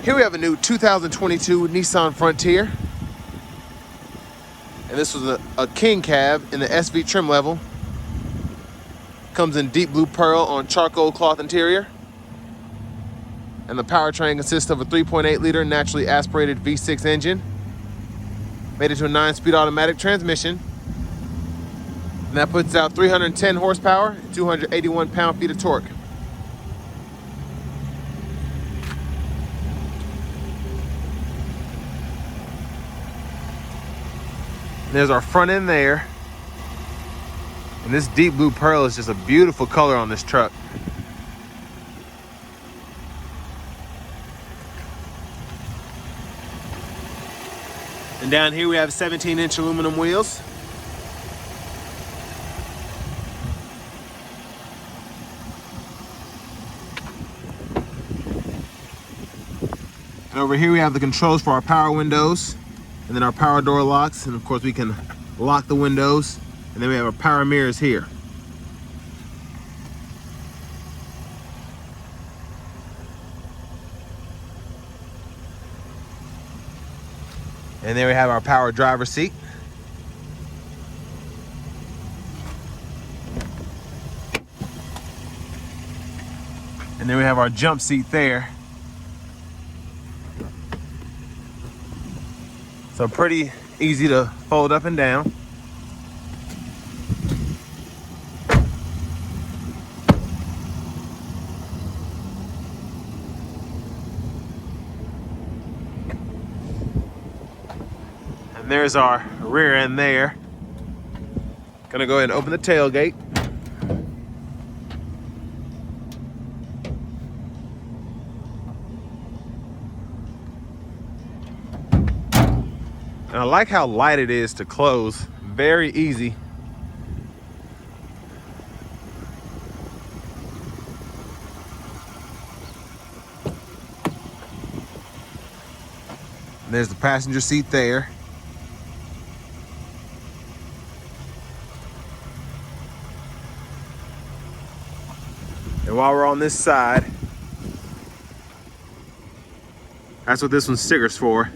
Here we have a new 2022 Nissan Frontier. And this was a king cab in the SV trim level. Comes in deep blue pearl on charcoal cloth interior. And the powertrain consists of a 3.8 liter naturally aspirated V6 engine. Made it to a 9-speed automatic transmission. And that puts out 310 horsepower and 281 pound-feet of torque. There's our front end there. And this deep blue pearl is just a beautiful color on this truck. And down here we have 17-inch aluminum wheels. And over here we have the controls for our power windows. And then our power door locks, and of course we can lock the windows. And then we have our power mirrors here. And there we have our power driver's seat. And then we have our jump seat there. So pretty easy to fold up and down. And there's our rear end there. Gonna go ahead and open the tailgate. And I like how light it is to close. Very easy. And there's the passenger seat there. And while we're on this side, that's what this one's sticker's for.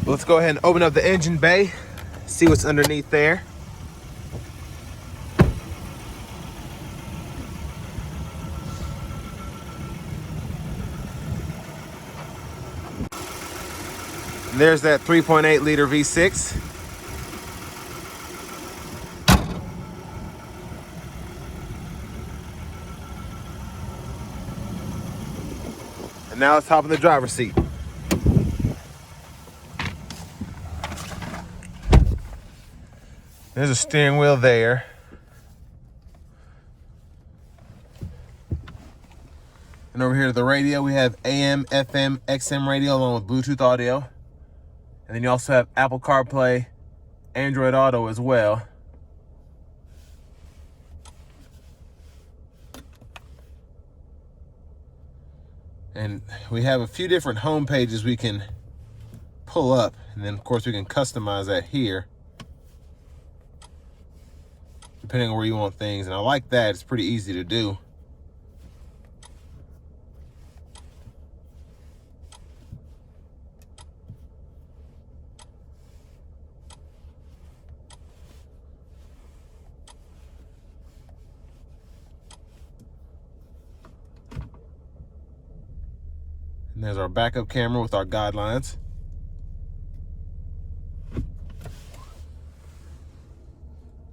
Let's go ahead and open up the engine bay, see what's underneath there. And there's that 3.8 liter V6. And now let's hop in the driver's seat. There's a steering wheel there. And over here to the radio, we have AM, FM, XM radio along with Bluetooth audio. And then you also have Apple Carplay, Android Auto as well. And we have a few different home pages we can pull up. And then of course we can customize that here, depending on where you want things. And I like that, it's pretty easy to do. And there's our backup camera with our guidelines.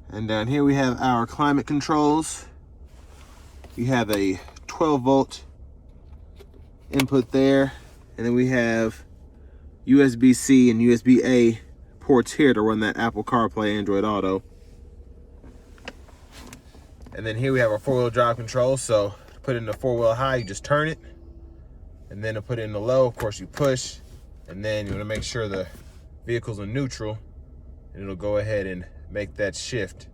And down here we have our climate controls. We have a 12-volt input there. And then we have USB-C and USB-A ports here to run that Apple CarPlay, Android Auto. And then here we have our four-wheel drive control. So to put it in the four-wheel high, you just turn it. And then to put it in the low, of course, you push. And then you want to make sure the vehicle's in neutral. And it'll go ahead and make that shift.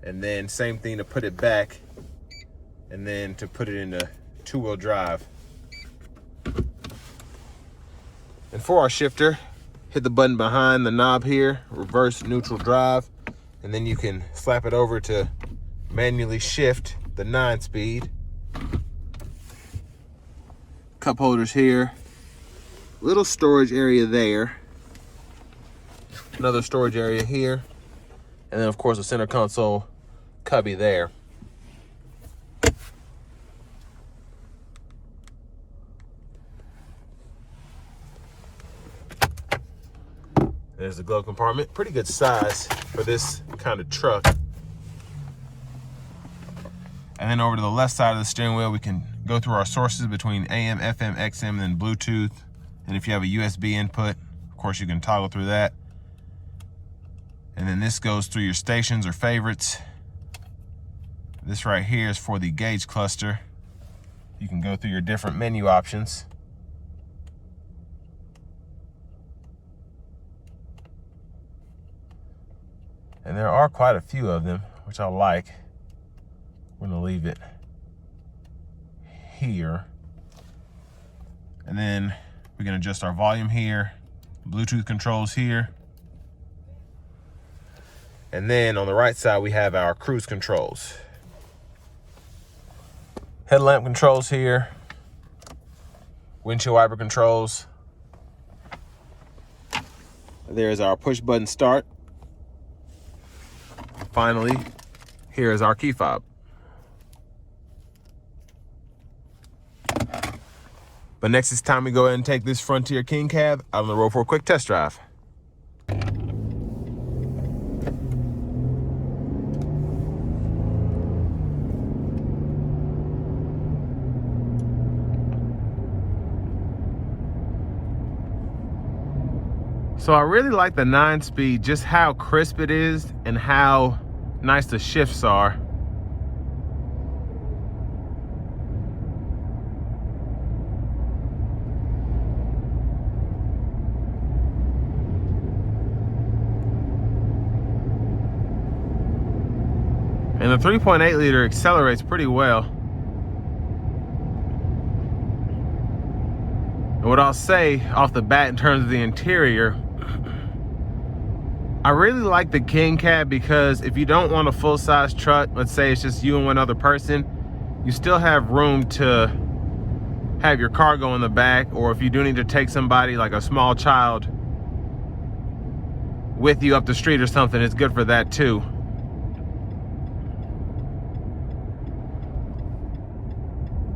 And then same thing to put it back. And then to put it into two-wheel drive. And for our shifter, hit the button behind the knob here, reverse neutral drive, and then you can slap it over to manually shift the 9-speed. Cup holders here, little storage area there, another storage area here, and then of course a center console cubby there. There's the glove compartment, pretty good size for this kind of truck. And then over to the left side of the steering wheel, we can go through our sources between AM, FM, XM, and then Bluetooth. And if you have a USB input, of course you can toggle through that. And then this goes through your stations or favorites. This right here is for the gauge cluster. You can go through your different menu options. And there are quite a few of them, which I like. We're gonna leave it here. And then we can adjust our volume here, Bluetooth controls here. And then on the right side, we have our cruise controls. Headlamp controls here, windshield wiper controls. There's our push button start. Finally, here is our key fob. But next it's time we go ahead and take this Frontier King Cab out on the road for a quick test drive. So I really like the 9-speed, just how crisp it is and how nice the shifts are. And the 3.8 liter accelerates pretty well. And what I'll say off the bat in terms of the interior, I really like the King Cab because if you don't want a full-size truck, let's say it's just you and one other person, you still have room to have your cargo in the back, or if you do need to take somebody like a small child with you up the street or something, it's good for that too.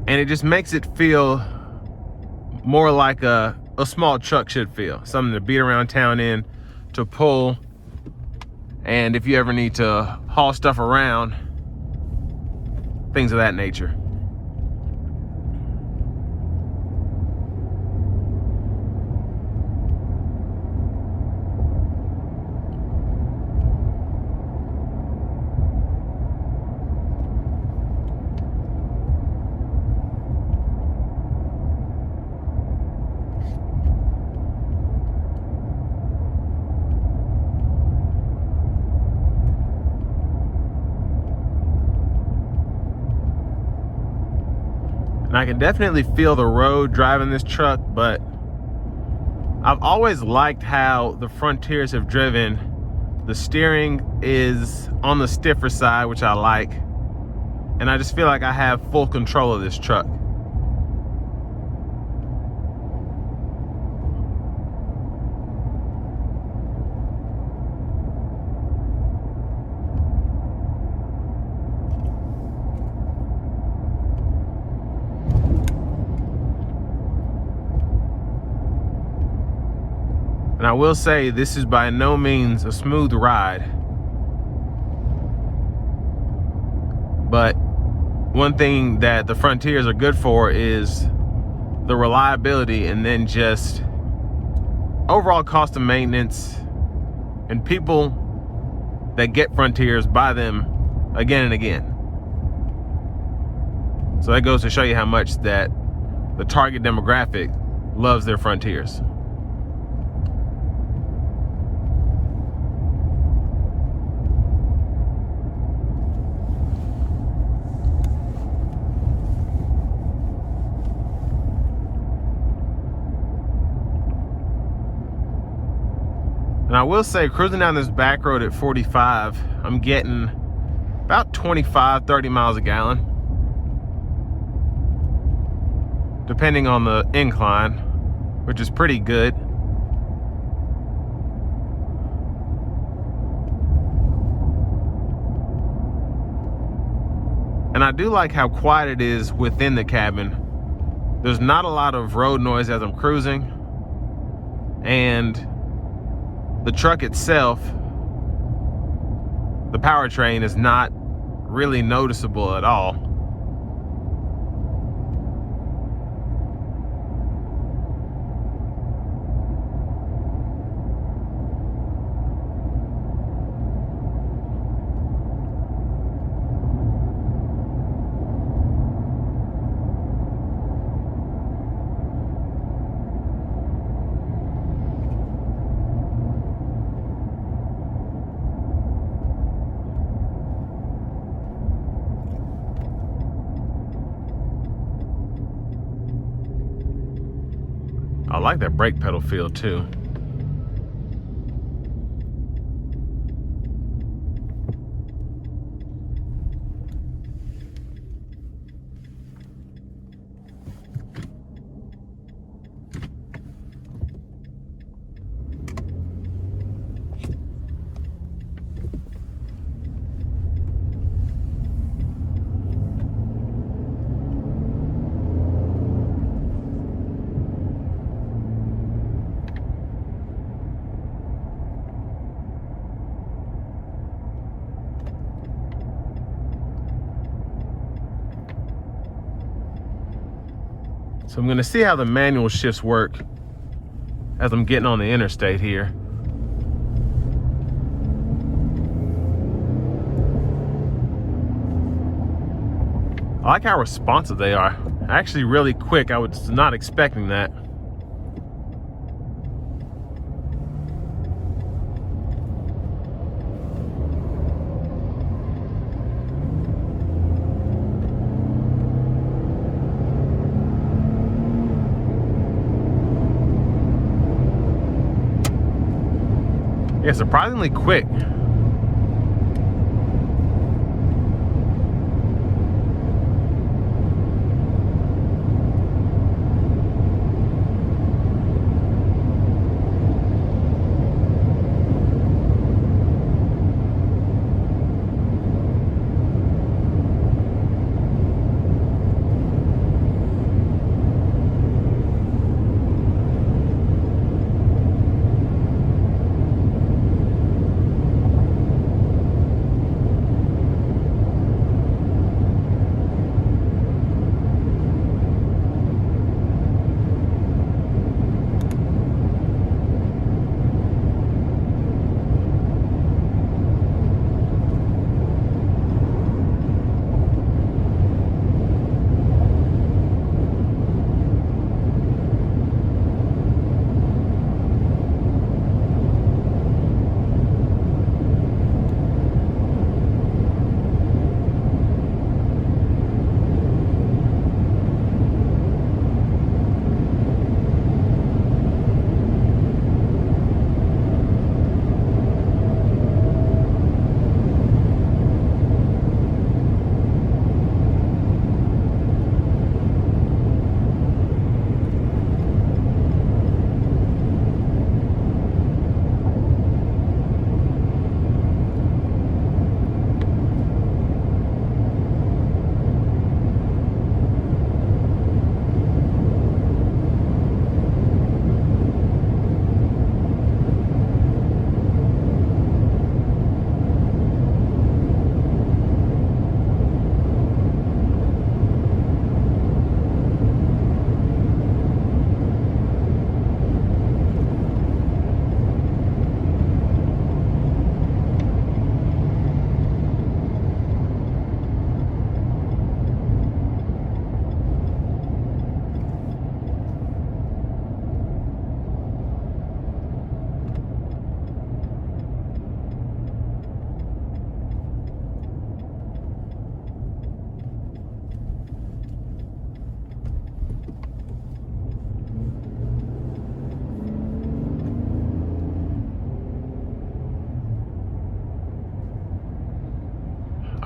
And it just makes it feel more like a small truck should feel. Something to beat around town in, to pull. And if you ever need to haul stuff around, things of that nature. And I can definitely feel the road driving this truck, but I've always liked how the Frontiers have driven. The steering is on the stiffer side, which I like. And I just feel like I have full control of this truck. And I will say, this is by no means a smooth ride. But one thing that the Frontiers are good for is the reliability, and then just overall cost of maintenance. And people that get Frontiers buy them again and again. So that goes to show you how much that the target demographic loves their Frontiers. I will say, cruising down this back road at 45, I'm getting about 25, 30 miles a gallon, depending on the incline, which is pretty good. And I do like how quiet it is within the cabin. There's not a lot of road noise as I'm cruising, and the truck itself, the powertrain, is not really noticeable at all. I like that brake pedal feel too. So I'm going to see how the manual shifts work as I'm getting on the interstate here. I like how responsive they are. Actually really quick. I was not expecting that. Yeah, surprisingly quick.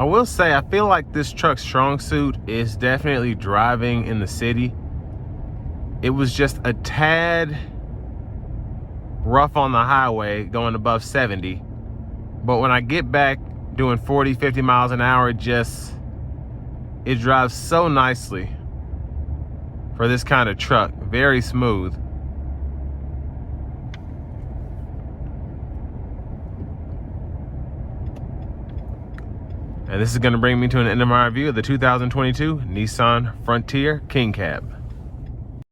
I will say, I feel like this truck's strong suit is definitely driving in the city. It was just a tad rough on the highway going above 70. But when I get back doing 40, 50 miles an hour, it drives so nicely for this kind of truck. Very smooth. And this is going to bring me to an end of my review of the 2022 Nissan Frontier King Cab.